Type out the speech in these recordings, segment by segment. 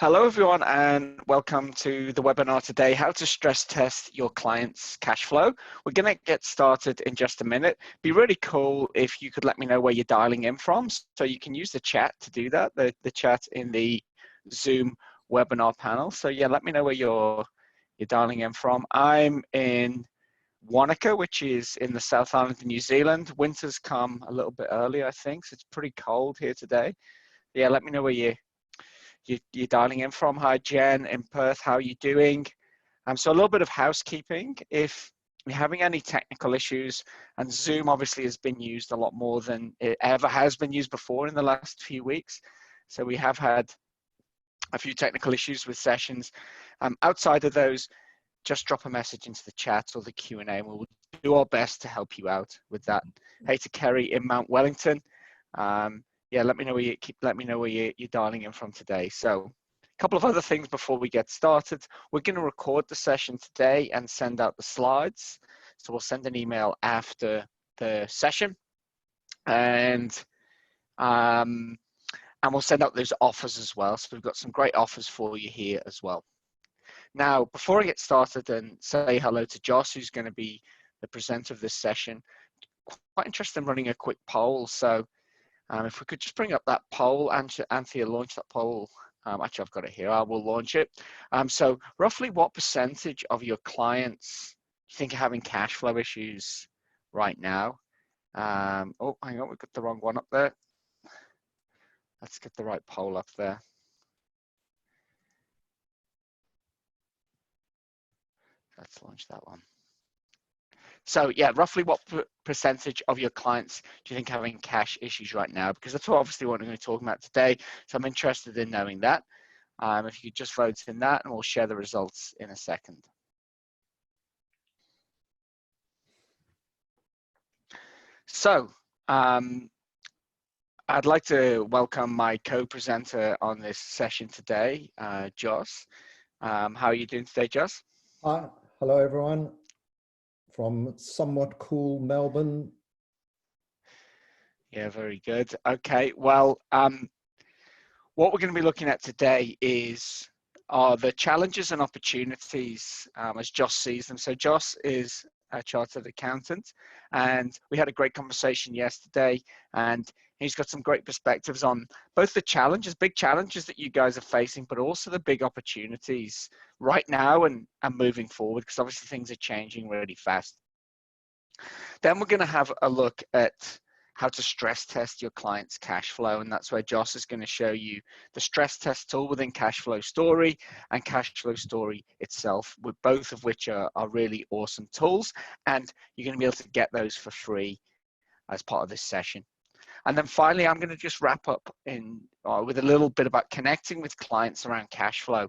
Hello everyone and welcome to the webinar today, how to stress test your client's cash flow. We're going to get started in just a minute. Be really cool if you could let me know where you're dialing in from. So you can use the chat to do that, the chat in the Zoom webinar panel. So yeah, let me know where you're dialing in from. I'm in Wanaka, which is in the South Island of New Zealand. Winter's come a little bit early, I think, so it's pretty cold here today. Yeah, let me know where you're dialing in from. Hi, Jen in Perth. How are you doing? So a little bit of housekeeping. If you're having any technical issues, and Zoom obviously has been used a lot more than it ever has been used before in the last few weeks. So we have had a few technical issues with sessions. Outside of those, just drop a message into the chat or the Q&A and we'll do our best to help you out with that. Hey to Kerry in Mount Wellington. Yeah, let me know where you're dialing in from today. So a couple of other things before we get started. We're going to record the session today and send out the slides. So we'll send an email after the session, and we'll send out those offers as well. So we've got some great offers for you here as well. Now, before I get started and say hello to Joss, who's going to be the presenter of this session, quite interested in running a quick poll. So if we could just bring up that poll, Anthea, launch that poll. Actually, I've got it here. I will launch it. So roughly what percentage of your clients do you think are having cash flow issues right now? Oh, hang on, we've got the wrong one up there. Let's get the right poll up there. Let's launch that one. So yeah, roughly what percentage of your clients do you think are having cash issues right now? Because that's obviously what we're going to be talking about today. So I'm interested in knowing that. If you could just vote in that, and we'll share the results in a second. So I'd like to welcome my co-presenter on this session today, Joss. How are you doing today, Joss? Hi, hello everyone from somewhat cool Melbourne. Yeah, very good. Okay, well, what we're going to be looking at today are the challenges and opportunities as Joss sees them. So Joss is a chartered accountant, and we had a great conversation yesterday, and he's got some great perspectives on both the challenges, big challenges that you guys are facing, but also the big opportunities right now and moving forward, because obviously things are changing really fast. Then we're going to have a look at how to stress test your client's cash flow, and that's where Joss is going to show you the stress test tool within Cash Flow Story and Cash Flow Story itself, with both of which are really awesome tools, and you're going to be able to get those for free as part of this session. And then finally, I'm going to just wrap up with a little bit about connecting with clients around cash flow.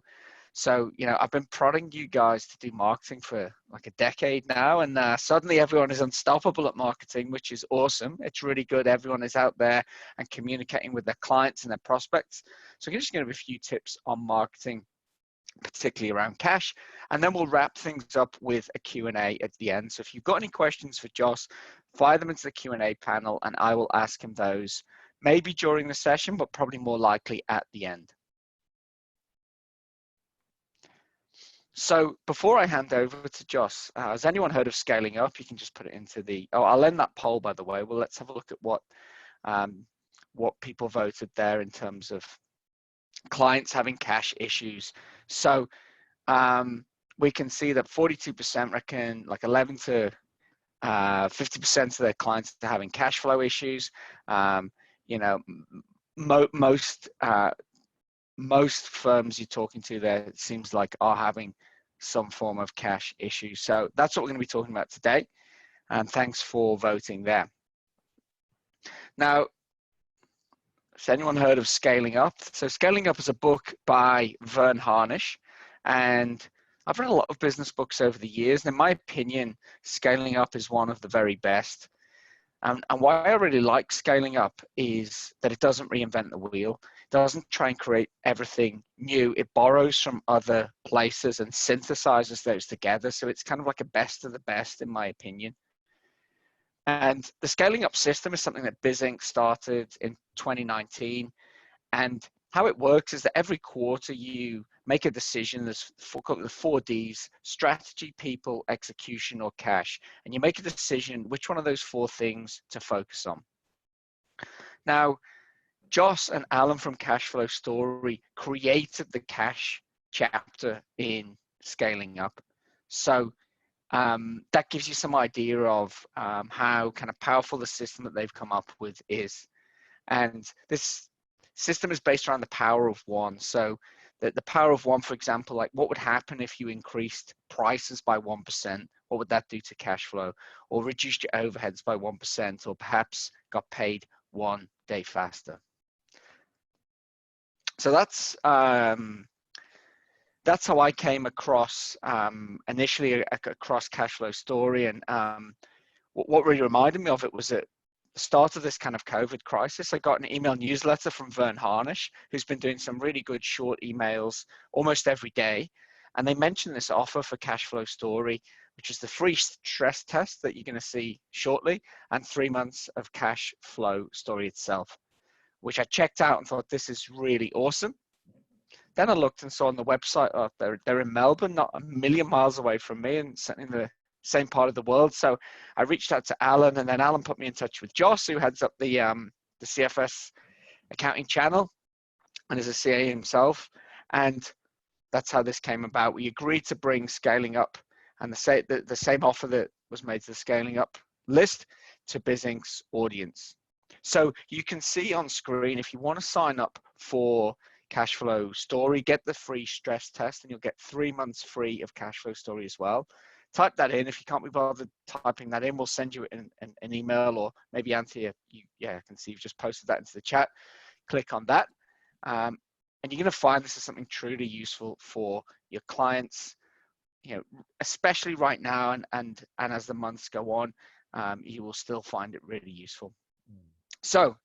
So, you know, I've been prodding you guys to do marketing for like a decade now, and suddenly everyone is unstoppable at marketing, which is awesome. It's really good. Everyone is out there and communicating with their clients and their prospects. So I'm just going to give a few tips on marketing, particularly around cash, and then we'll wrap things up with a Q&A at the end. So if you've got any questions for Joss, fire them into the Q&A panel, and I will ask him those maybe during the session, but probably more likely at the end. So before I hand over to Joss, has anyone heard of scaling up? You can just put it into the, I'll end that poll, by the way. Well, let's have a look at what people voted there in terms of clients having cash issues. So we can see that 42% reckon like 11 to 50% of their clients are having cash flow issues. You know, most firms you're talking to there, it seems like, are having some form of cash issue. So that's what we're going to be talking about today. And thanks for voting there. Now, has anyone heard of Scaling Up? So Scaling Up is a book by Vern Harnish. And I've read a lot of business books over the years. And in my opinion, Scaling Up is one of the very best. And why I really like Scaling Up is that it doesn't reinvent the wheel. It doesn't try and create everything new. It borrows from other places and synthesizes those together. So it's kind of like a best of the best, in my opinion. And the Scaling Up system is something that Bizink started in 2019. And how it works is that every quarter you make a decision. There's the 4Ds: strategy, people, execution, or cash. And you make a decision which one of those 4 things to focus on. Now, Joss and Alan from Cashflow Story created the cash chapter in Scaling Up. So that gives you some idea of how kind of powerful the system that they've come up with is. And this system is based around the power of one. So the power of one, for example, like what would happen if you increased prices by 1%? What would that do to cash flow? Or reduced your overheads by 1%, or perhaps got paid 1 day faster? So that's how I came across initially across Cashflow Story. And what really reminded me of it was at the start of this kind of COVID crisis, I got an email newsletter from Vern Harnish, who's been doing some really good short emails almost every day. And they mentioned this offer for Cashflow Story, which is the free stress test that you're going to see shortly, and 3 months of Cash Flow Story itself, which I checked out and thought, this is really awesome. Then I looked and saw on the website, they're in Melbourne, not a million miles away from me, and in the same part of the world. So I reached out to Alan, and then Alan put me in touch with Joss, who heads up the CFS accounting channel and is a CA himself. And that's how this came about. We agreed to bring Scaling Up and the same offer that was made to the Scaling Up list to Bizink's audience. So you can see on screen, if you want to sign up for Cashflow Story, get the free stress test, and you'll get 3 months free of Cashflow Story as well. Type that in. If you can't be bothered typing that in, we'll send you an email, or maybe Anthony, I can see you've just posted that into the chat. Click on that. And you're going to find this is something truly useful for your clients, especially right now, and as the months go on, you will still find it really useful. So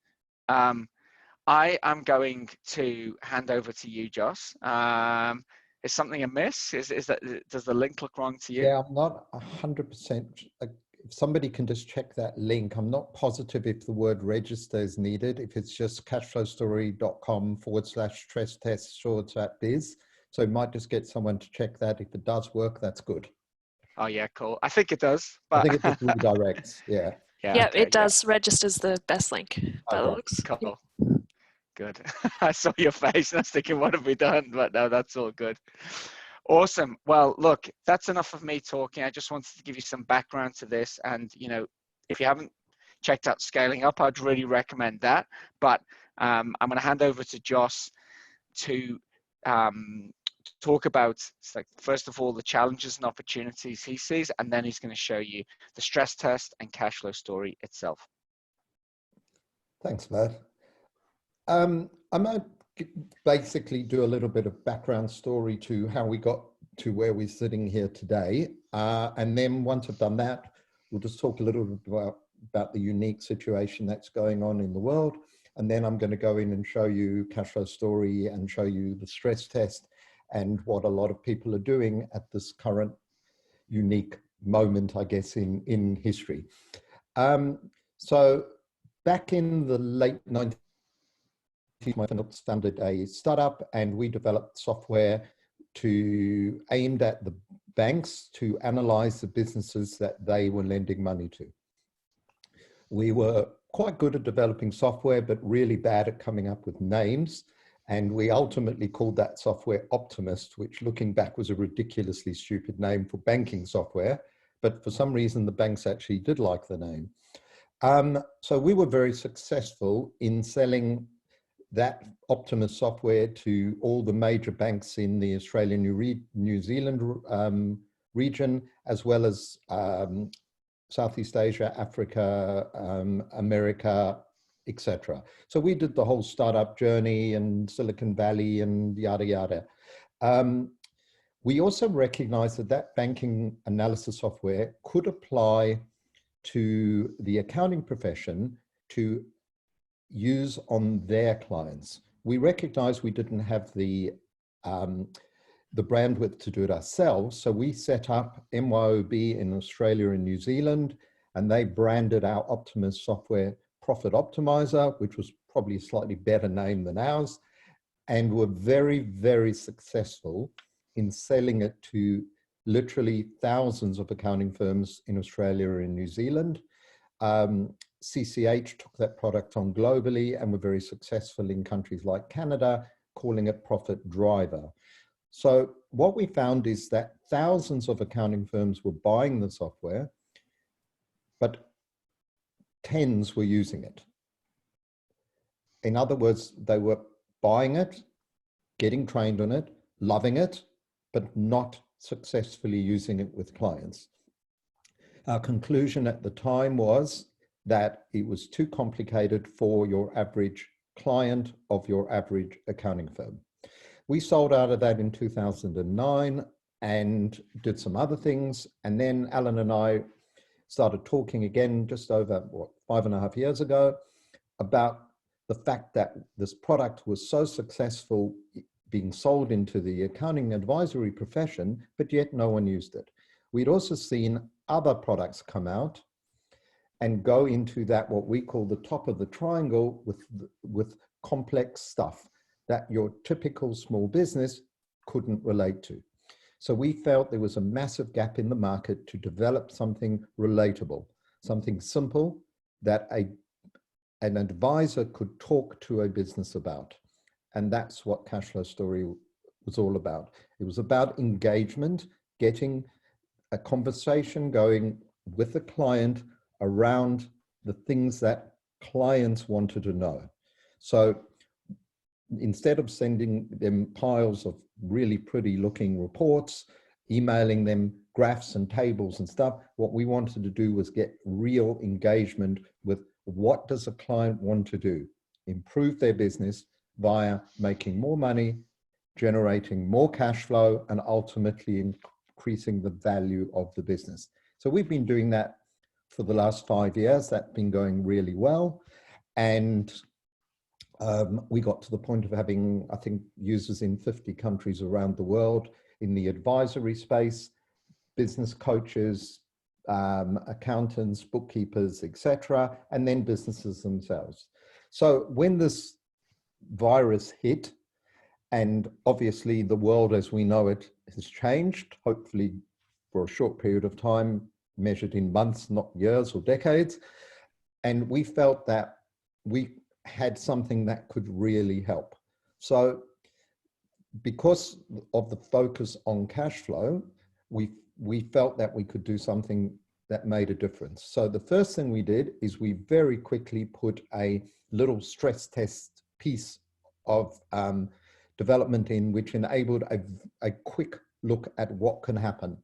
I am going to hand over to you, Joss. Is something amiss? Does the link look wrong to you? Yeah, I'm not 100%. If somebody can just check that link, I'm not positive if the word register is needed. If it's just cashflowstory.com/stress test /biz. So it might just get someone to check that. If it does work, that's good. Oh yeah, cool. I think it does. But I think it just redirects. Yeah. Yeah, okay, it does. Register's the best link by the looks. Cool. Good. I saw your face and I was thinking, what have we done? But no, that's all good. Awesome. Well, look, that's enough of me talking. I just wanted to give you some background to this. And, if you haven't checked out Scaling Up, I'd really recommend that. But I'm going to hand over to Joss to talk about, first of all, the challenges and opportunities he sees, and then he's going to show you the stress test and Cashflow Story itself. Thanks, Matt. I might basically do a little bit of background story to how we got to where we're sitting here today. And then once I've done that, we'll just talk a little bit about the unique situation that's going on in the world. And then I'm going to go in and show you Cashflow Story and show you the stress test and what a lot of people are doing at this current unique moment, I guess, in history. So back in the late 90s, I founded a startup, and we developed software aimed at the banks to analyze the businesses that they were lending money to. We were quite good at developing software, but really bad at coming up with names. And we ultimately called that software Optimist, which looking back was a ridiculously stupid name for banking software. But for some reason, the banks actually did like the name. So we were very successful in selling that Optimist software to all the major banks in the Australian New Zealand region, as well as Southeast Asia, Africa, America, etc. So we did the whole startup journey and Silicon Valley and yada, yada. We also recognized that banking analysis software could apply to the accounting profession to use on their clients. We recognized we didn't have the bandwidth to do it ourselves, so we set up MYOB in Australia and New Zealand, and they branded our Optimist software Profit Optimizer, which was probably a slightly better name than ours. and were very, very successful in selling it to literally thousands of accounting firms in Australia and New Zealand. CCH took that product on globally and were very successful in countries like Canada, calling it Profit Driver. So what we found is that thousands of accounting firms were buying the software, but tens were using it. In other words, they were buying it, getting trained on it, loving it, but not successfully using it with clients. Our conclusion at the time was that it was too complicated for your average client of your average accounting firm. We sold out of that in 2009 and did some other things. And then Alan and I started talking again just over, 5.5 years ago, about the fact that this product was so successful being sold into the accounting advisory profession, but yet no one used it. We'd also seen other products come out and go into that, what we call the top of the triangle, with complex stuff that your typical small business couldn't relate to. So we felt there was a massive gap in the market to develop something relatable, something simple that an advisor could talk to a business about. And that's what Cashflow Story was all about. It was about engagement, getting a conversation going with the client around the things that clients wanted to know. So instead of sending them piles of really pretty looking reports, emailing them graphs and tables and stuff, what we wanted to do was get real engagement with what does a client want to do? Improve their business via making more money, generating more cash flow, and ultimately increasing the value of the business. So we've been doing that for the last 5 years. That's been going really well. And we got to the point of having, I think, users in 50 countries around the world in the advisory space, business coaches, accountants, bookkeepers, etc., and then businesses themselves. So when this virus hit, and obviously the world as we know it has changed, hopefully for a short period of time, measured in months, not years or decades, and we felt that we had something that could really help. So because of the focus on cash flow, we felt that we could do something that made a difference. So the first thing we did is we very quickly put a little stress test piece of development in, which enabled a quick look at what can happen.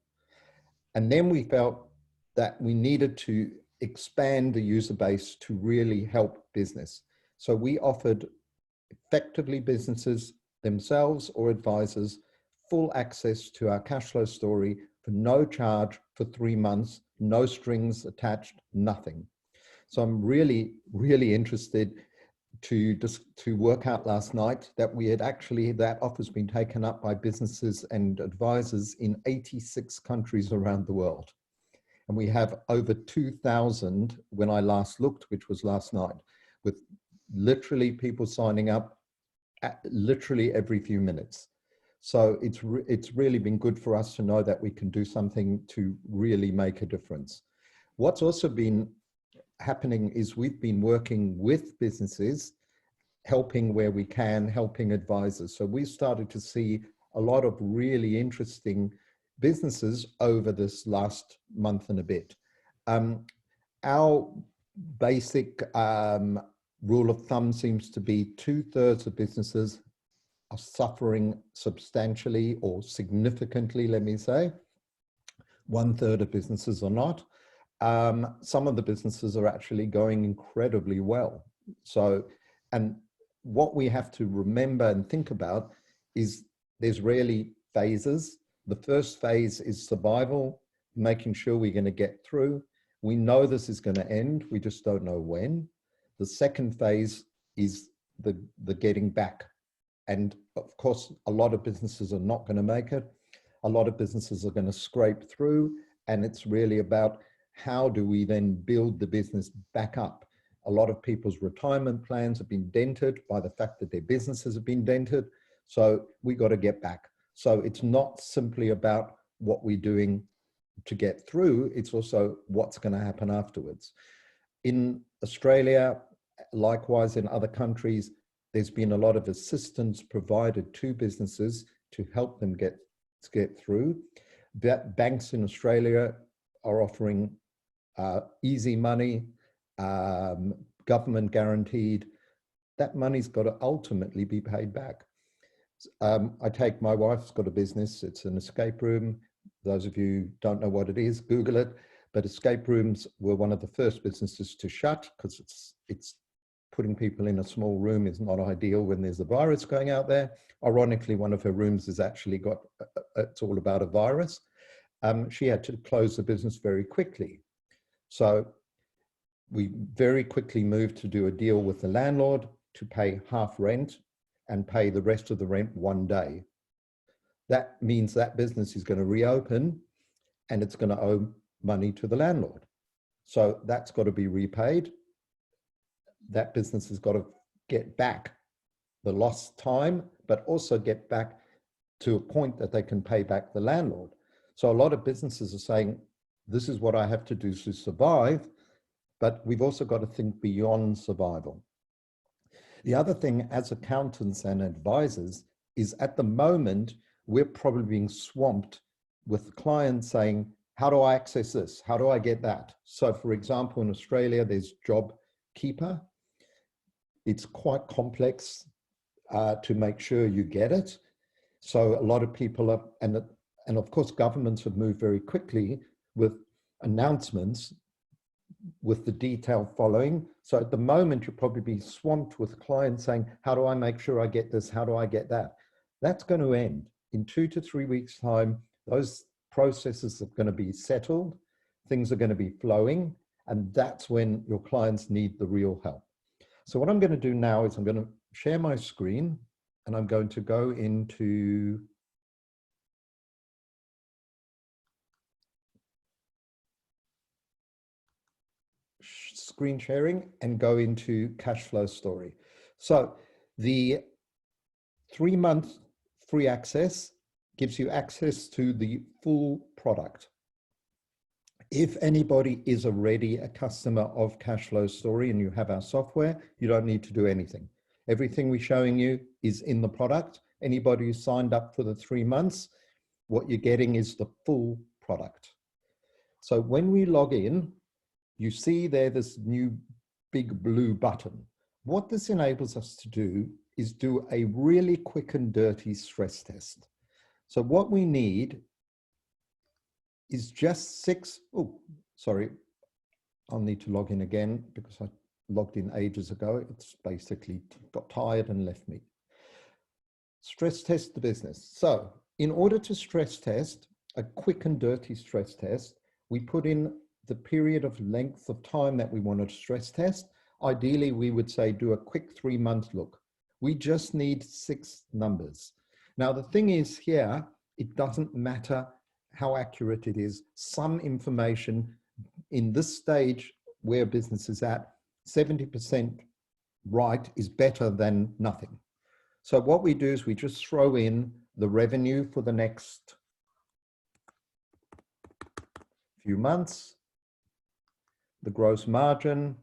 And then we felt that we needed to expand the user base to really help business. So we offered effectively businesses themselves or advisors full access to our cash flow story for no charge for 3 months, no strings attached, nothing. So I'm really, really interested to work out last night that we had actually, that offer's been taken up by businesses and advisors in 86 countries around the world. And we have over 2,000 when I last looked, which was last night, with literally people signing up at literally every few minutes. So it's really been good for us to know that we can do something to really make a difference. What's also been happening is we've been working with businesses, helping where we can, helping advisors. So we started to see a lot of really interesting businesses over this last month and a bit. Our basic rule of thumb seems to be 2/3 of businesses are suffering substantially or significantly, let me say. 1/3 of businesses are not. Some of the businesses are actually going incredibly well. So, and what we have to remember and think about is there's really phases. The first phase is survival, making sure we're going to get through. We know this is going to end. We just don't know when. The second phase is the getting back. And of course, a lot of businesses are not going to make it. A lot of businesses are going to scrape through. And it's really about how do we then build the business back up? A lot of people's retirement plans have been dented by the fact that their businesses have been dented. So we got to get back. So it's not simply about what we're doing to get through, it's also what's going to happen afterwards. In Australia, likewise in other countries, there's been a lot of assistance provided to businesses to help them get through. Banks in Australia are offering easy money, government guaranteed. That money's got to ultimately be paid back. I take my wife's got a business, it's an escape room. Those of you who don't know what it is, Google it. But escape rooms were one of the first businesses to shut because it's putting people in a small room is not ideal when there's a virus going out there. Ironically, one of her rooms has actually got, it's all about a virus. She had to close the business very quickly. So we very quickly moved to do a deal with the landlord to pay half rent and pay the rest of the rent one day. That means that business is going to reopen and it's going to owe money to the landlord. So that's got to be repaid. That business has got to get back the lost time, but also get back to a point that they can pay back the landlord. So a lot of businesses are saying, this is what I have to do to survive, but we've also got to think beyond survival. The other thing as accountants and advisors is at the moment, we're probably being swamped with clients saying, how do I access this? How do I get that? So for example, in Australia, there's JobKeeper. It's quite complex to make sure you get it. So a lot of people are, and of course, governments have moved very quickly with announcements with the detail following. So at the moment, you'll probably be swamped with clients saying, how do I make sure I get this? How do I get that? That's going to end. In 2 to 3 weeks' time, those processes are going to be settled, things are going to be flowing, and that's when your clients need the real help. So what I'm going to do now is I'm going to share my screen and I'm going to go into screen sharing and go into cash flow story. So the 3-month free access gives you access to the full product. If anybody is already a customer of Cashflow Story and you have our software, you don't need to do anything. Everything we're showing you is in the product. Anybody who signed up for the 3 months, what you're getting is the full product. So when we log in, you see there this new big blue button. What this enables us to do is do a really quick and dirty stress test. So what we need is just I'll need to log in again because I logged in ages ago. It's basically got tired and left me. Stress test the business. So in order to stress test, a quick and dirty stress test, we put in the period of length of time that we want to stress test. Ideally, we would say do a quick 3-month look. We just need 6 numbers. Now, the thing is here, it doesn't matter how accurate it is. Some information in this stage where business is at, 70% right is better than nothing. So what we do is we just throw in the revenue for the next few months, the gross margin,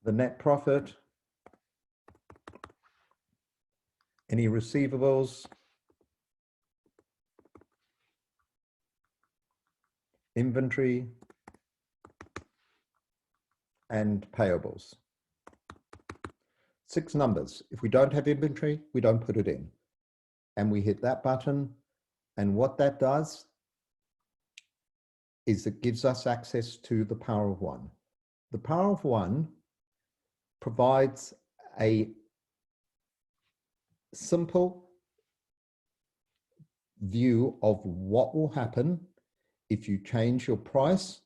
the net profit, any receivables, inventory, and payables. 6 numbers. If we don't have inventory, we don't put it in. And we hit that button. And what that does is it gives us access to the Power of One. The Power of One provides a simple view of what will happen if you change your price,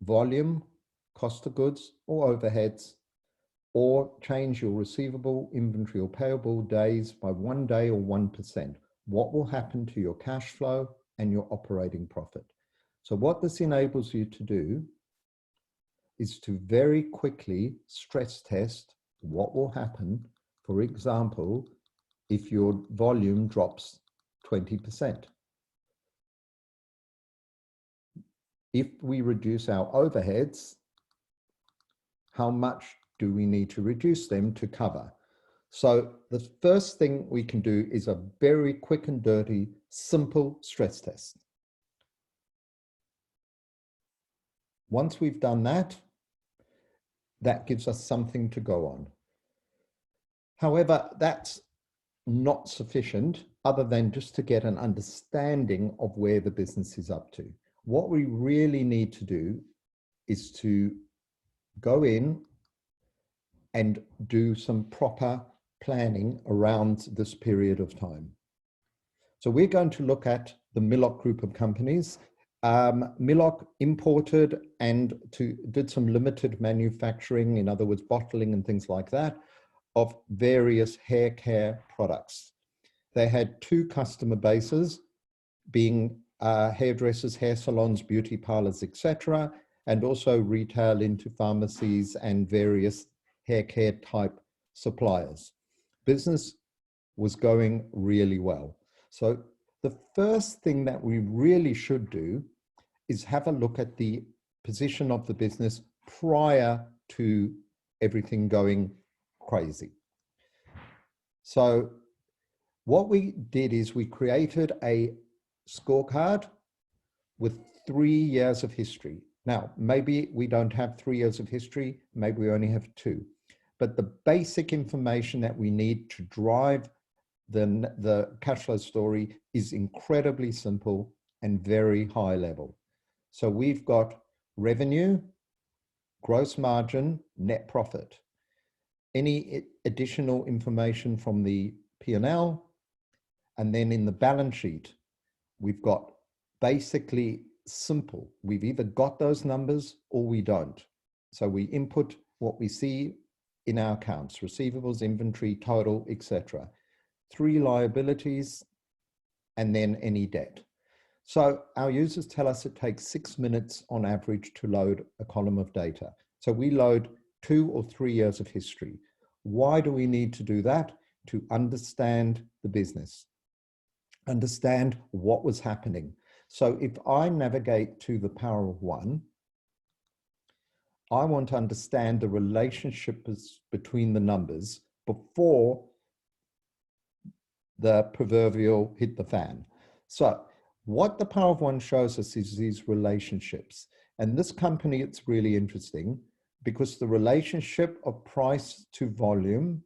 volume, cost of goods or overheads, or change your receivable, inventory or payable days by 1 day or 1%. What will happen to your cash flow and your operating profit? So what this enables you to do is to very quickly stress test what will happen, for example, if your volume drops 20%. If we reduce our overheads, how much do we need to reduce them to cover? So the first thing we can do is a very quick and dirty, simple stress test. Once we've done that, that gives us something to go on. However, that's not sufficient other than just to get an understanding of where the business is up to. What we really need to do is to go in and do some proper planning around this period of time. So we're going to look at the Millock group of companies. Millock imported and did some limited manufacturing, in other words, bottling and things like that, of various hair care products. They had two customer bases, being hairdressers, hair salons, beauty parlors, etc., and also retail into pharmacies and various hair care type suppliers. Business was going really well. So the first thing that we really should do is have a look at the position of the business prior to everything going crazy. So what we did is we created a scorecard with 3 years of history. Now, maybe we don't have 3 years of history, maybe we only have 2. But the basic information that we need to drive the cash flow story is incredibly simple and very high level. So we've got revenue, gross margin, net profit. Any additional information from the P&L, and then in the balance sheet, we've got basically simple. We've either got those numbers or we don't. So we input what we see in our accounts, receivables, inventory, total, etc. 3 liabilities, and then any debt. So our users tell us it takes 6 minutes on average to load a column of data. So we load 2 or 3 years of history. Why do we need to do that? To understand the business, understand what was happening. So if I navigate to the power of 1, I want to understand the relationship between the numbers before the proverbial hit the fan. So what the power of 1 shows us is these relationships. And this company, it's really interesting because the relationship of price to volume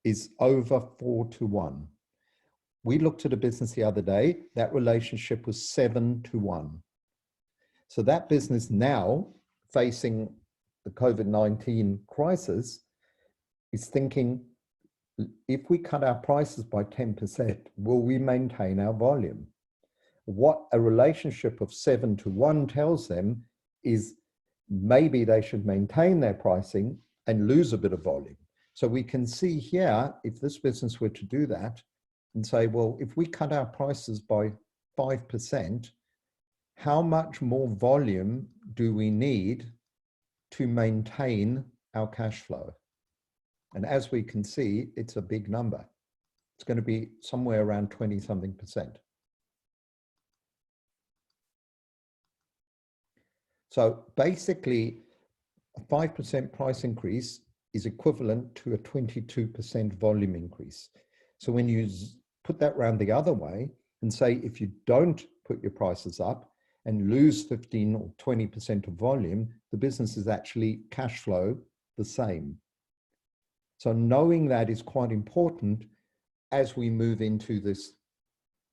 is over 4 to 1. We looked at a business the other day, that relationship was 7 to 1. So that business now, facing the COVID-19 crisis, is thinking, if we cut our prices by 10%, will we maintain our volume? What a relationship of 7 to 1 tells them is maybe they should maintain their pricing and lose a bit of volume. So we can see here, if this business were to do that and say, well, if we cut our prices by 5%, how much more volume do we need to maintain our cash flow? And as we can see, it's a big number. It's going to be somewhere around 20-something%. So basically, a 5% price increase is equivalent to a 22% volume increase. So when you put that round the other way and say, if you don't put your prices up and lose 15 or 20% of volume, the business is actually cash flow the same. So knowing that is quite important as we move into this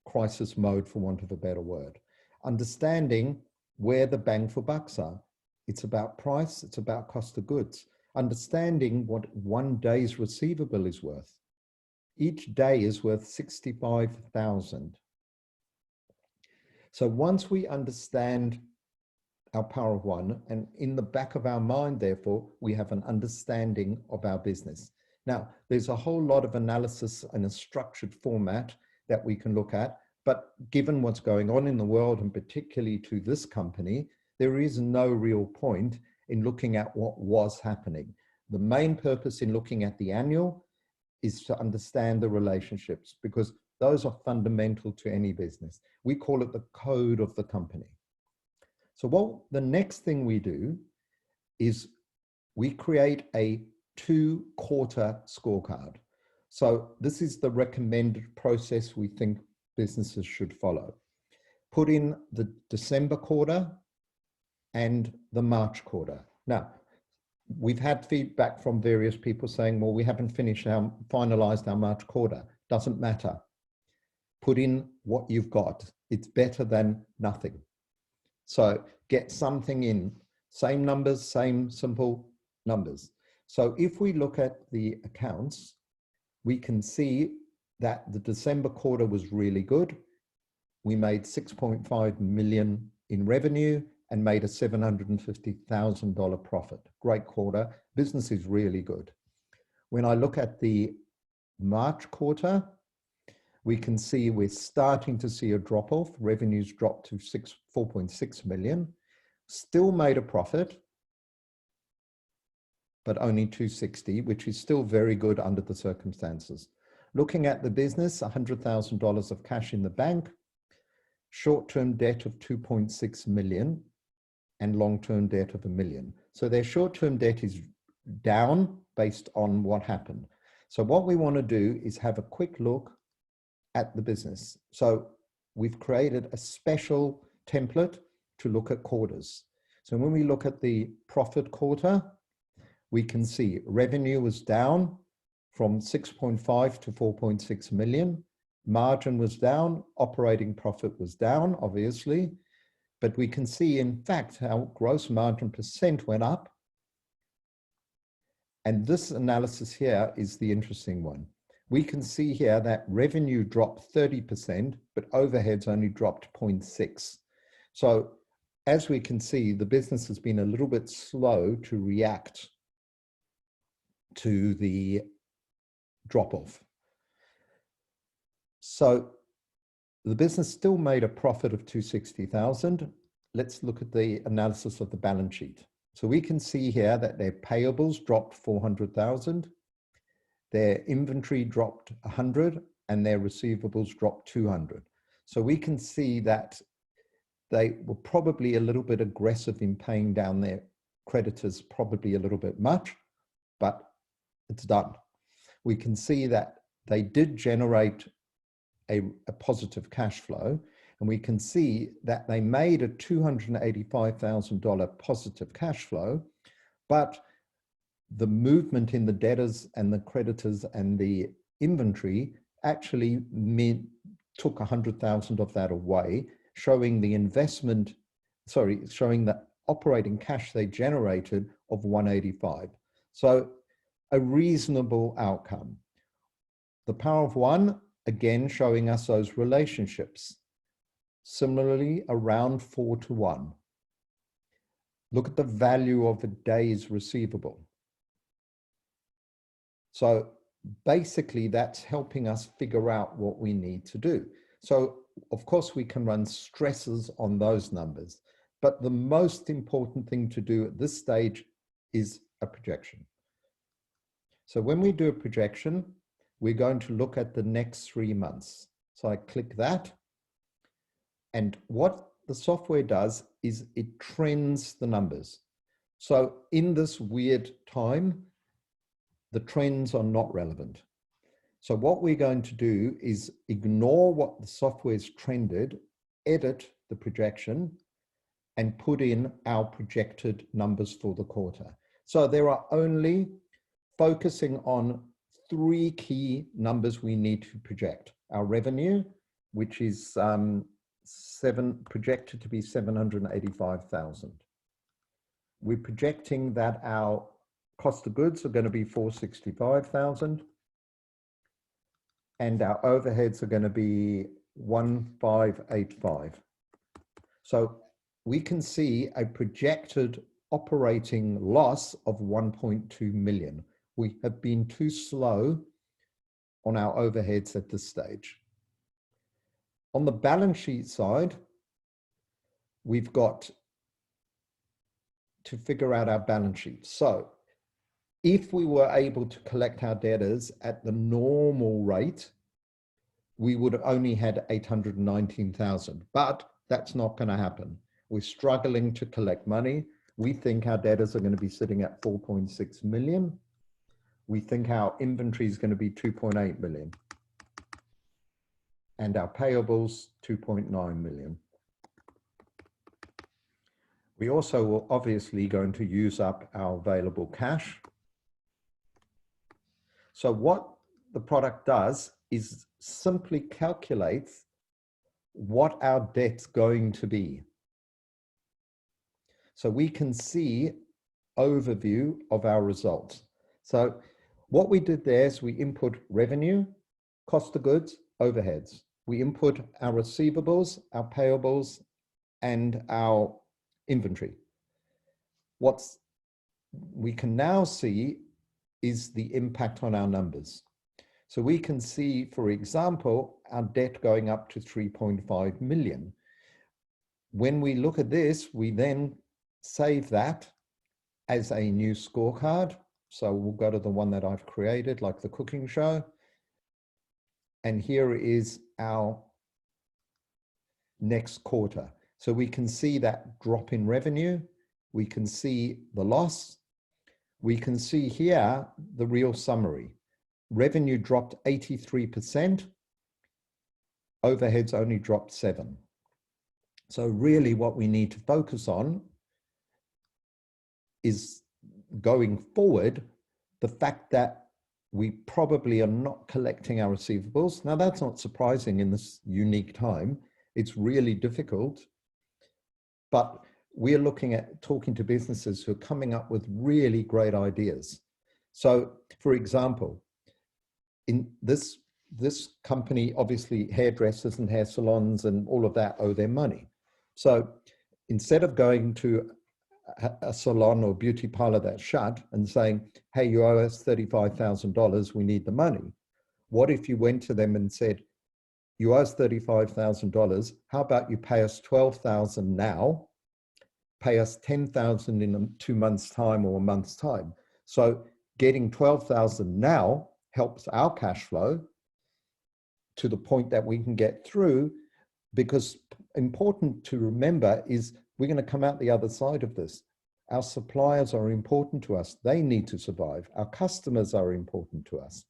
crisis mode, for want of a better word. Understanding where the bang for bucks are. It's about price, it's about cost of goods. Understanding what 1 day's receivable is worth. Each day is worth 65,000. So once we understand our power of 1, and in the back of our mind, therefore, we have an understanding of our business. Now, there's a whole lot of analysis in a structured format that we can look at, But given what's going on in the world, and particularly to this company, there is no real point in looking at what was happening. The main purpose in looking at the annual is to understand the relationships, because those are fundamental to any business. We call it the code of the company. So what the next thing we do is we create a 2-quarter scorecard. So this is the recommended process we think businesses should follow. Put in the December quarter and the March quarter. Now, we've had feedback from various people saying, well, we haven't finalized our March quarter. Doesn't matter. Put in what you've got. It's better than nothing. So get something in, same numbers, same simple numbers. So if we look at the accounts, we can see that the December quarter was really good. We made 6.5 million in revenue and made a $750,000 profit. Great quarter. Business is really good. When I look at the March quarter, we can see we're starting to see a drop off. Revenues dropped to 4.6 million. Still made a profit, but only 260, which is still very good under the circumstances. Looking at the business, $100,000 of cash in the bank, short-term debt of 2.6 million, and long-term debt of $1 million. So their short-term debt is down based on what happened. So what we want to do is have a quick look at the business. So we've created a special template to look at quarters. So when we look at the profit quarter, we can see revenue was down from 6.5 to 4.6 million. Margin was down, operating profit was down, obviously, but we can see, in fact, how gross margin percent went up. And this analysis here is the interesting one. We can see here that revenue dropped 30%, but overheads only dropped 0.6. So as we can see, the business has been a little bit slow to react to the drop-off. So the business still made a profit of 260,000. Let's look at the analysis of the balance sheet. So we can see here that their payables dropped 400,000, their inventory dropped 100, and their receivables dropped 200. So we can see that they were probably a little bit aggressive in paying down their creditors, probably a little bit much, but it's done. We can see that they did generate a positive cash flow, and we can see that they made a $285,000 positive cash flow, but the movement in the debtors and the creditors and the inventory actually took 100,000 of that away, showing the showing the operating cash they generated of 185. So a reasonable outcome. The power of one, again, showing us those relationships. Similarly, around 4 to 1. Look at the value of a day's receivable. So basically, that's helping us figure out what we need to do. So of course, we can run stresses on those numbers, but the most important thing to do at this stage is a projection. So when we do a projection, we're going to look at the next 3 months. So I click that. And what the software does is it trends the numbers. So in this weird time, the trends are not relevant. So what we're going to do is ignore what the software's trended, edit the projection, and put in our projected numbers for the quarter. So there are only focusing on 3 key numbers we need to project. Our revenue, which is projected to be 785,000. We're projecting that our cost of goods are going to be 465,000, and our overheads are going to be 1585. So we can see a projected operating loss of 1.2 million. We have been too slow on our overheads at this stage. On the balance sheet side, we've got to figure out our balance sheet. So if we were able to collect our debtors at the normal rate, we would have only had 819,000, but that's not going to happen. We're struggling to collect money. We think our debtors are going to be sitting at 4.6 million. We think our inventory is going to be 2.8 million. And our payables, 2.9 million. We also will obviously going to use up our available cash. So what the product does is simply calculates what our debt's going to be. So we can see overview of our results. So what we did there is we input revenue, cost of goods, overheads. We input our receivables, our payables, and our inventory. What we can now see is the impact on our numbers. So we can see, for example, our debt going up to 3.5 million. When we look at this, we then save that as a new scorecard. So we'll go to the one that I've created, like the cooking show. And here is our next quarter. So we can see that drop in revenue. We can see the loss. We can see here the real summary. Revenue dropped 83%. Overheads only dropped 7%. So really what we need to focus on is going forward, the fact that we probably are not collecting our receivables. Now that's not surprising in this unique time. It's really difficult, but we're looking at talking to businesses who are coming up with really great ideas. So for example, in this company, obviously hairdressers and hair salons and all of that owe their money. So instead of going to a salon or beauty parlor that's shut and saying, hey, you owe us $35,000, we need the money. What if you went to them and said, you owe us $35,000, how about you pay us $12,000 now, pay us $10,000 in 2 months' time or a month's time. So getting $12,000 now helps our cash flow to the point that we can get through, because important to remember is we're going to come out the other side of this. Our suppliers are important to us. They need to survive. Our customers are important to us.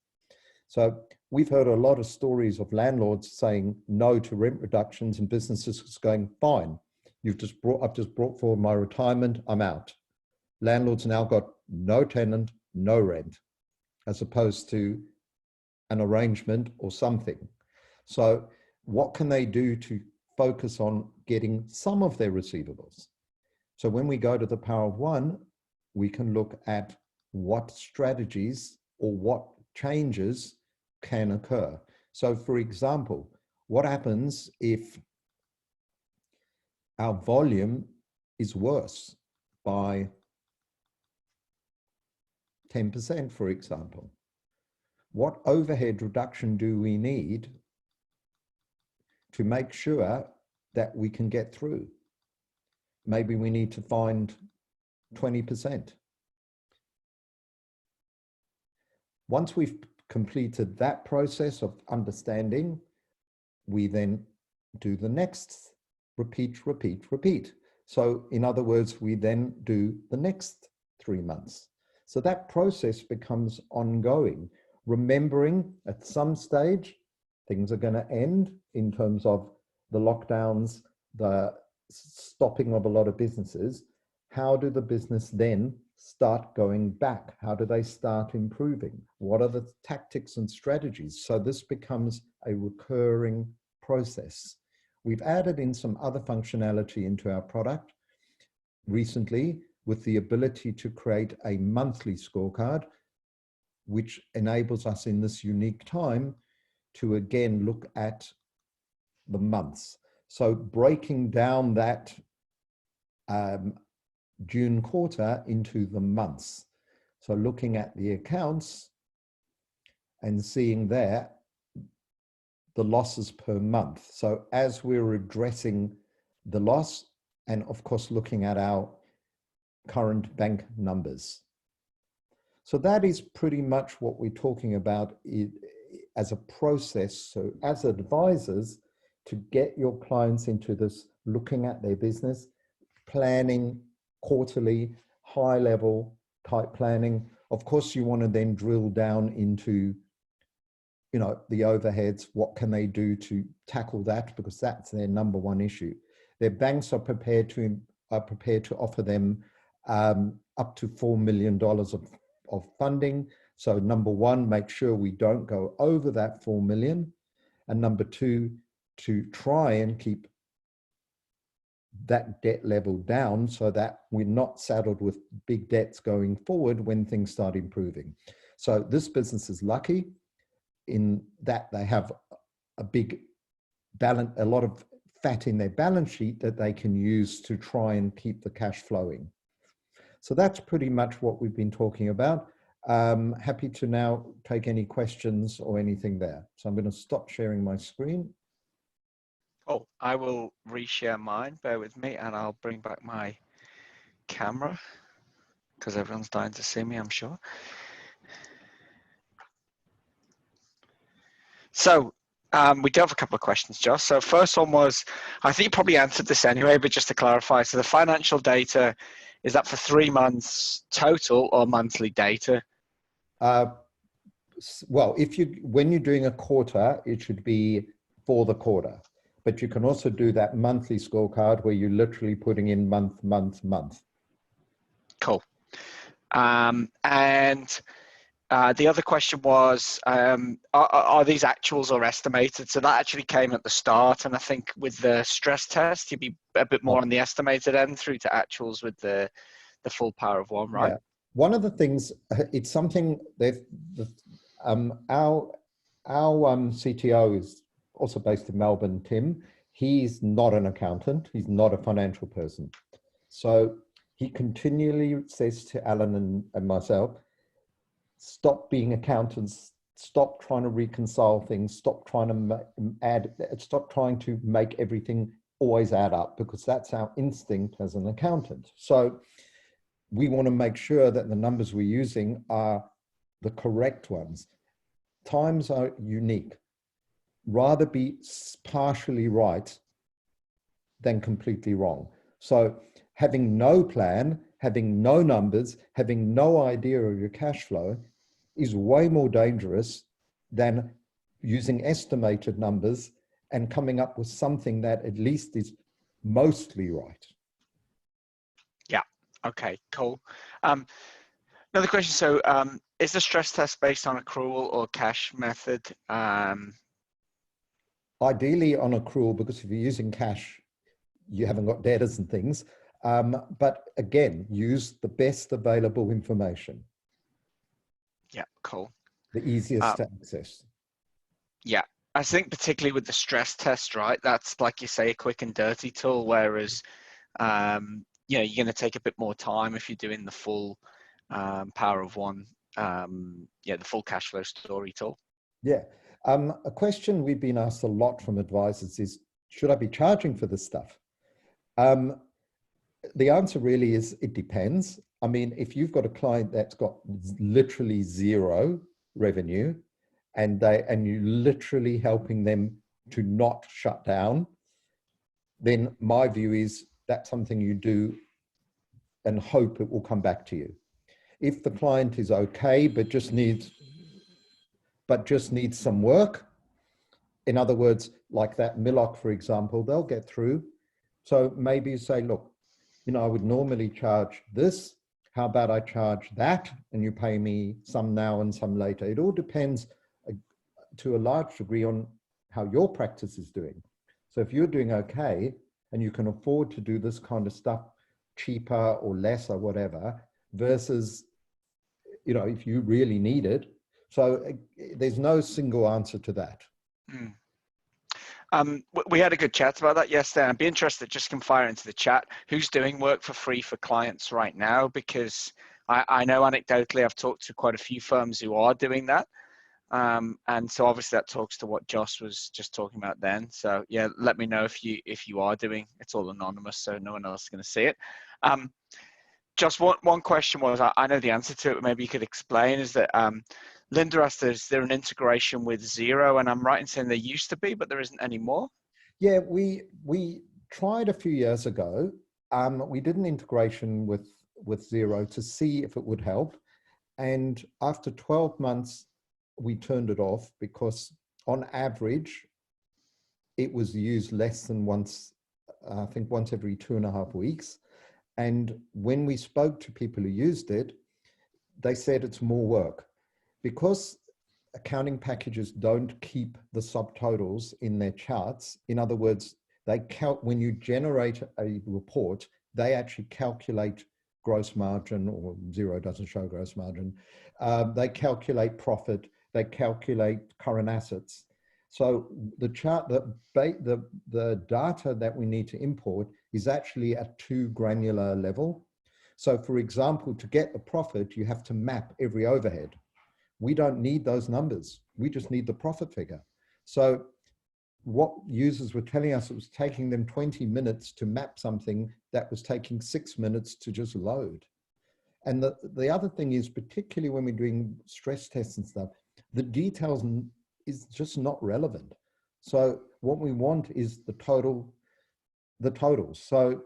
So we've heard a lot of stories of landlords saying no to rent reductions and businesses going, fine, I've just brought forward my retirement, I'm out. Landlords now got no tenant, no rent, as opposed to an arrangement or something. So what can they do to focus on getting some of their receivables? So when we go to the Power of One, we can look at what strategies or what changes can occur. So for example, what happens if our volume is worse by 10%, for example? What overhead reduction do we need to make sure that we can get through? Maybe we need to find 20%. Once we've completed that process of understanding, we then do the next repeat, repeat, repeat. So in other words, we then do the next 3 months. So that process becomes ongoing, remembering at some stage, things are going to end in terms of the lockdowns, the stopping of a lot of businesses. How do the business then start going back? How do they start improving? What are the tactics and strategies? So this becomes a recurring process. We've added in some other functionality into our product recently with the ability to create a monthly scorecard, which enables us in this unique time to again look at the months. So breaking down that June quarter into the months. So looking at the accounts and seeing there the losses per month. So as we're addressing the loss and of course looking at our current bank numbers. So that is pretty much what we're talking about as a process. So as advisors, to get your clients into this, looking at their business, planning quarterly, high level type planning. Of course, you want to then drill down into, you know, the overheads. What can they do to tackle that? Because that's their number one issue. Their banks are prepared to offer them up to $4 million of funding. So number one, make sure we don't go over that 4 million. And number two, to try and keep that debt level down so that we're not saddled with big debts going forward when things start improving. So this business is lucky in that they have a lot of fat in their balance sheet that they can use to try and keep the cash flowing. So that's pretty much what we've been talking about. Happy to now take any questions or anything there. So I'm going to stop sharing my screen. Oh, I will reshare mine. Bear with me, and I'll bring back my camera because everyone's dying to see me, I'm sure. So we do have a couple of questions, Josh. So first one was, I think you probably answered this anyway, but just to clarify, so the financial data, is that for 3 months total or monthly data? Well, when you're doing a quarter, it should be for the quarter. But you can also do that monthly scorecard where you're literally putting in month. Cool. And the other question was, are these actuals or estimated? So that actually came at the start. And I think with the stress test, you'd be a bit more on the estimated end through to actuals with the full power of one, right? Yeah. One of the things, it's something that our CTO is also based in Melbourne, Tim. He's not an accountant. He's not a financial person. So he continually says to Alan and myself, stop being accountants, stop trying to reconcile things, stop trying to make everything always add up, because that's our instinct as an accountant. So we want to make sure that the numbers we're using are the correct ones. Times are unique. Rather be partially right than completely wrong. So having no plan, having no numbers, having no idea of your cash flow is way more dangerous than using estimated numbers and coming up with something that at least is mostly right. Yeah. Okay, cool. Another question. So is the stress test based on accrual or cash method? Ideally on accrual, because if you're using cash, you haven't got debtors and things. But again, use the best available information. Yeah, cool. The easiest to access. Yeah, I think particularly with the stress test, right? That's, like you say, a quick and dirty tool, whereas, you know, you're going to take a bit more time if you're doing the full power of one, the full cash flow story tool. Yeah. A question we've been asked a lot from advisors is, should I be charging for this stuff? The answer really is, it depends. I mean, if you've got a client that's got literally zero revenue and you're literally helping them to not shut down, then my view is that's something you do and hope it will come back to you. If the client is okay, but just needs some work, in other words, like that Millock, for example, they'll get through. So maybe you say, look, you know, I would normally charge this. How about I charge that and you pay me some now and some later? It all depends to a large degree on how your practice is doing. So if you're doing okay and you can afford to do this kind of stuff cheaper or less or whatever, versus, you know, if you really need it. So there's no single answer to that. Mm. We had a good chat about that yesterday. I'd be interested, just can fire into the chat, who's doing work for free for clients right now? Because I know anecdotally I've talked to quite a few firms who are doing that. And so obviously that talks to what Joss was just talking about then. So yeah, let me know if you are doing. It's all anonymous, so no one else is going to see it. Just one question was, I know the answer to it, but maybe you could explain, is that Linda asked, is there an integration with Xero? And I'm right in saying there used to be, but there isn't anymore? Yeah, we tried a few years ago. We did an integration with Xero to see if it would help. And after 12 months, we turned it off because on average, it was used less than once, I think once every 2.5 weeks. And when we spoke to people who used it, they said it's more work. Because accounting packages don't keep the subtotals in their charts. In other words, when you generate a report, they actually calculate gross margin, or Xero doesn't show gross margin. They calculate profit, they calculate current assets. So the chart, the data that we need to import is actually at too granular level. So for example, to get the profit, you have to map every overhead. We don't need those numbers. We just need the profit figure. So what users were telling us, it was taking them 20 minutes to map something that was taking 6 minutes to just load. And the other thing is, particularly when we're doing stress tests and stuff, the details is just not relevant. So what we want is the totals. So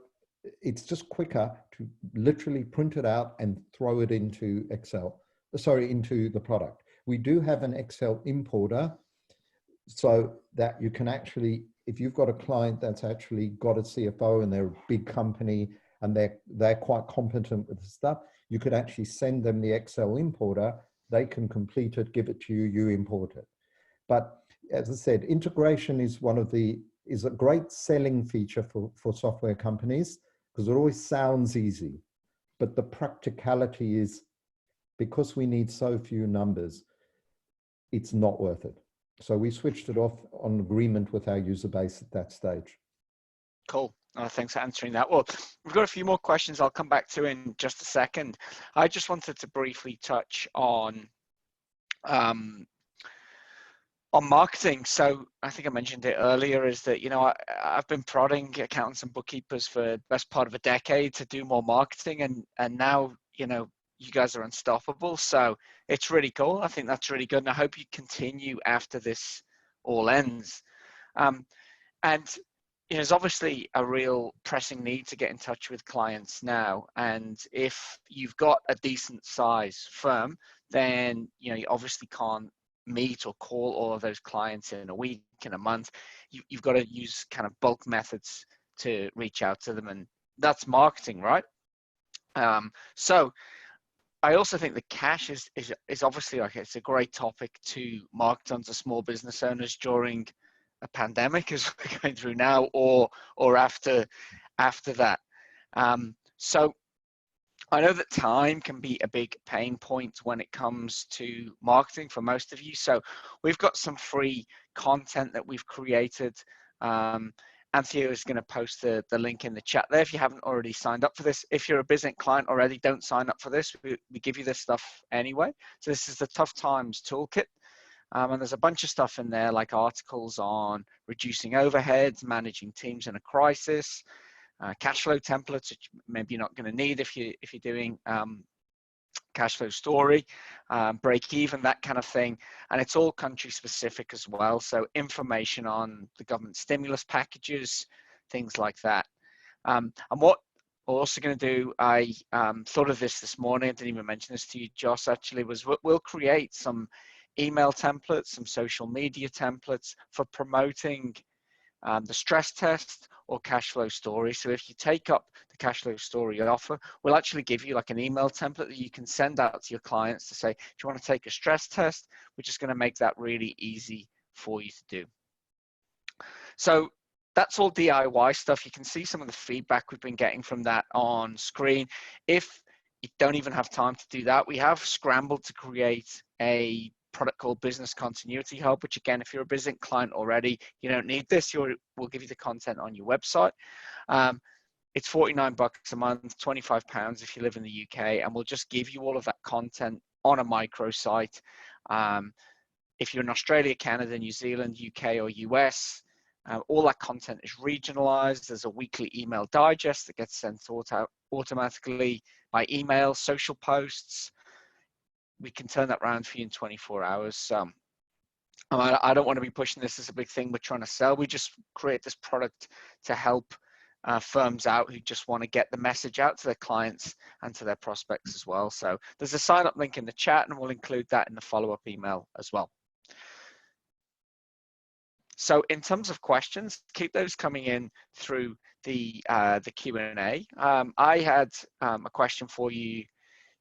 it's just quicker to literally print it out and throw it into Excel, into the product. We do have an Excel importer so that you can actually, if you've got a client that's actually got a CFO and they're a big company and they're quite competent with the stuff, you could actually send them the Excel importer, they can complete it, give it to you, you import it. But as I said, integration is a great selling feature for software companies because it always sounds easy, but the practicality is, because we need so few numbers, it's not worth it. So we switched it off on agreement with our user base at that stage. Cool. Thanks for answering that. Well, we've got a few more questions I'll come back to in just a second. I just wanted to briefly touch on marketing. So I think I mentioned it earlier, is that, I've been prodding accountants and bookkeepers for the best part of a decade to do more marketing, and now, you guys are unstoppable. So it's really cool. I think that's really good. And I hope you continue after this all ends. And there's obviously a real pressing need to get in touch with clients now. And if you've got a decent size firm, then, you obviously can't meet or call all of those clients in a week, in a month. You've got to use kind of bulk methods to reach out to them. And that's marketing, right? So I also think the cash is obviously, like, it's a great topic to market onto small business owners during a pandemic, as we're going through now, or after that. So I know that time can be a big pain point when it comes to marketing for most of you. So we've got some free content that we've created. Anthea is going to post the link in the chat there if you haven't already signed up for this. If you're a Bizink client already, don't sign up for this. We give you this stuff anyway. So this is the Tough Times Toolkit. And there's a bunch of stuff in there, like articles on reducing overheads, managing teams in a crisis, cash flow templates, which maybe you're not going to need if you're doing cash flow story, break even, that kind of thing. And it's all country specific as well. So information on the government stimulus packages, things like that. And what we're also going to do, I thought of this morning, I didn't even mention this to you, Joss, actually, was we'll create some email templates, some social media templates for promoting the stress test or cash flow story. So if you take up the cash flow story offer, we'll actually give you like an email template that you can send out to your clients to say, do you want to take a stress test? We're just going to make that really easy for you to do. So that's all DIY stuff. You can see some of the feedback we've been getting from that on screen. If you don't even have time to do that, we have scrambled to create a product called Business Continuity Hub, which again, if you're a Bizink client already, you don't need this. We'll give you the content on your website. It's $49 a month, £25 if you live in the UK, and we'll just give you all of that content on a microsite. If you're in Australia, Canada, New Zealand, UK, or US, all that content is regionalized. There's a weekly email digest that gets sent automatically by email, social posts. We can turn that around for you in 24 hours. I don't want to be pushing this as a big thing we're trying to sell. We just create this product to help firms out who just want to get the message out to their clients and to their prospects as well. So there's a sign up link in the chat, and we'll include that in the follow-up email as well. So in terms of questions, keep those coming in through the Q&A. I had a question for you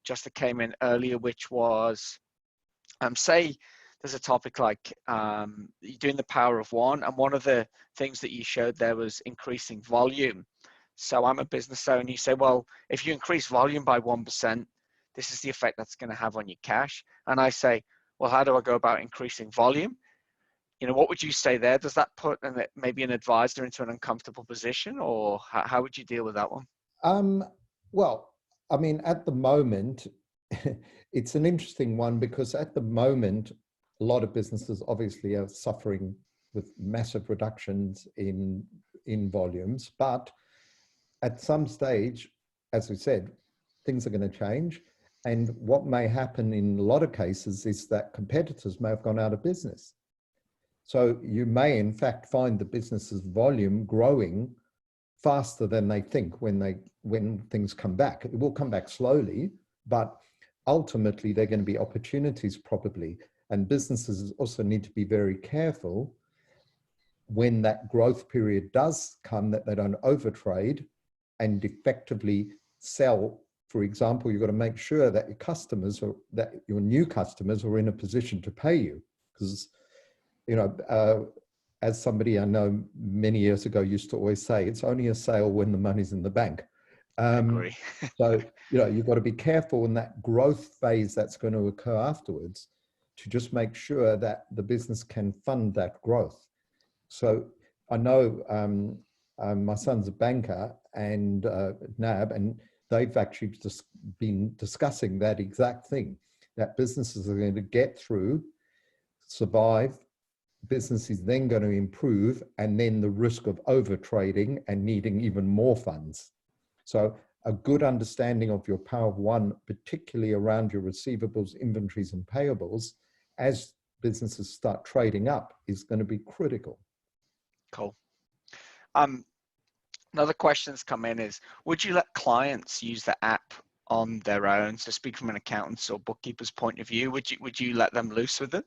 just that came in earlier, which was, say there's a topic like you're doing the power of one, and one of the things that you showed there was increasing volume. So I'm a business owner, you say, well, if you increase volume by 1%, this is the effect that's going to have on your cash. And I say, well, how do I go about increasing volume? What would you say there? Does that put maybe an advisor into an uncomfortable position, or how would you deal with that one? Well, I mean, at the moment, it's an interesting one, because at the moment, a lot of businesses obviously are suffering with massive reductions in volumes, but at some stage, as we said, things are going to change. And what may happen in a lot of cases is that competitors may have gone out of business. So you may, in fact, find the business's volume growing faster than they think when things come back. It will come back slowly, but ultimately they're going to be opportunities probably. And businesses also need to be very careful when that growth period does come, that they don't overtrade and effectively sell. For example, you've got to make sure that your new customers are in a position to pay you, because as somebody I know many years ago used to always say, it's only a sale when the money's in the bank. I agree. So, you've got to be careful in that growth phase that's going to occur afterwards, to just make sure that the business can fund that growth. So I know my son's a banker and NAB, and they've actually just been discussing that exact thing, that businesses are going to get through, survive, business is then going to improve, and then the risk of over trading and needing even more funds. So a good understanding of your power of one, particularly around your receivables, inventories, and payables, as businesses start trading up, is going to be critical. Cool. Another question that's come in is, would you let clients use the app on their own? So speak from an accountant's or bookkeeper's point of view, would you let them loose with it?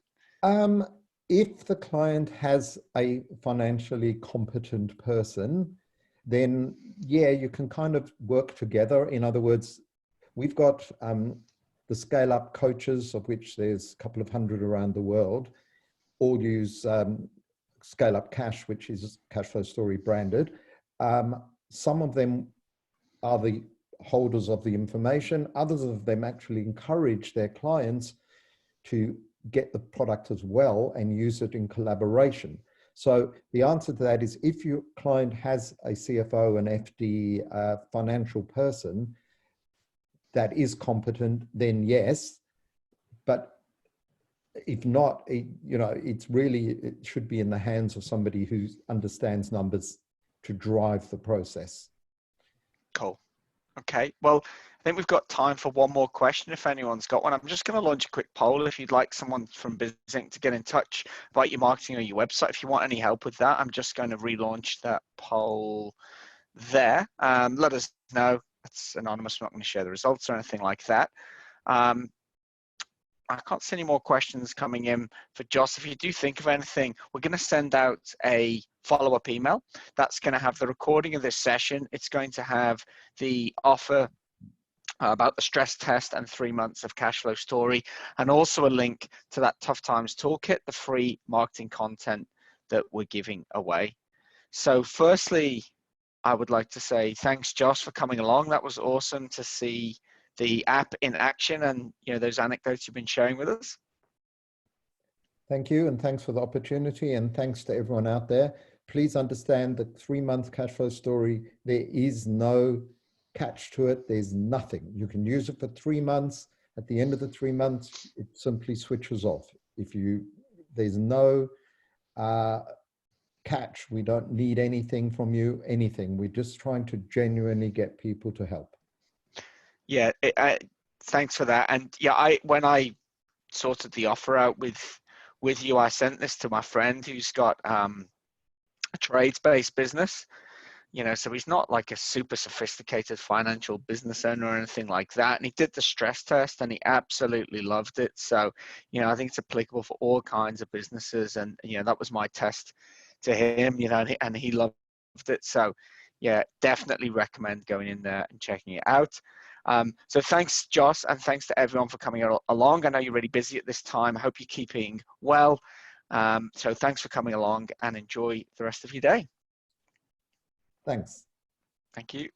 If the client has a financially competent person, then yeah, you can kind of work together. In other words, we've got the scale-up coaches, of which there's a couple of hundred around the world, all use Scale-Up Cash, which is Cash Flow Story branded. Some of them are the holders of the information. Others of them actually encourage their clients to get the product as well and use it in collaboration. So the answer to that is, if your client has a CFO, an FD, financial person that is competent, then yes. But if not, it should be in the hands of somebody who understands numbers to drive the process. Cool. Okay. Well, I think we've got time for one more question if anyone's got one. I'm just going to launch a quick poll if you'd like someone from Bizink to get in touch about your marketing or your website. If you want any help with that, I'm just going to relaunch that poll there. Let us know. It's anonymous. I'm not going to share the results or anything like that. I can't see any more questions coming in for Joss. If you do think of anything, we're going to send out a follow-up email. That's going to have the recording of this session. It's going to have the offer about the stress test and 3 months of Cash Flow Story, and also a link to that Tough Times Toolkit, the free marketing content that we're giving away. So firstly, I would like to say thanks, Joss, for coming along. That was awesome to see the app in action and those anecdotes you've been sharing with us. Thank you, and thanks for the opportunity, and thanks to everyone out there. Please understand that 3 month Cash Flow Story, there is no catch to it. There's nothing. You can use it for 3 months. At the end of the 3 months, it simply switches off. If you There's no catch. We don't need anything from you, anything. We're just trying to genuinely get people to help. Yeah, thanks for that. And yeah, when I sorted the offer out with you, I sent this to my friend who's got a trades-based business. So he's not like a super sophisticated financial business owner or anything like that. And he did the stress test and he absolutely loved it. So, I think it's applicable for all kinds of businesses. And, that was my test to him, and he loved it. So yeah, definitely recommend going in there and checking it out. So thanks, Joss, and thanks to everyone for coming along. I know you're really busy at this time. I hope you're keeping well. So thanks for coming along and enjoy the rest of your day. Thanks. Thank you.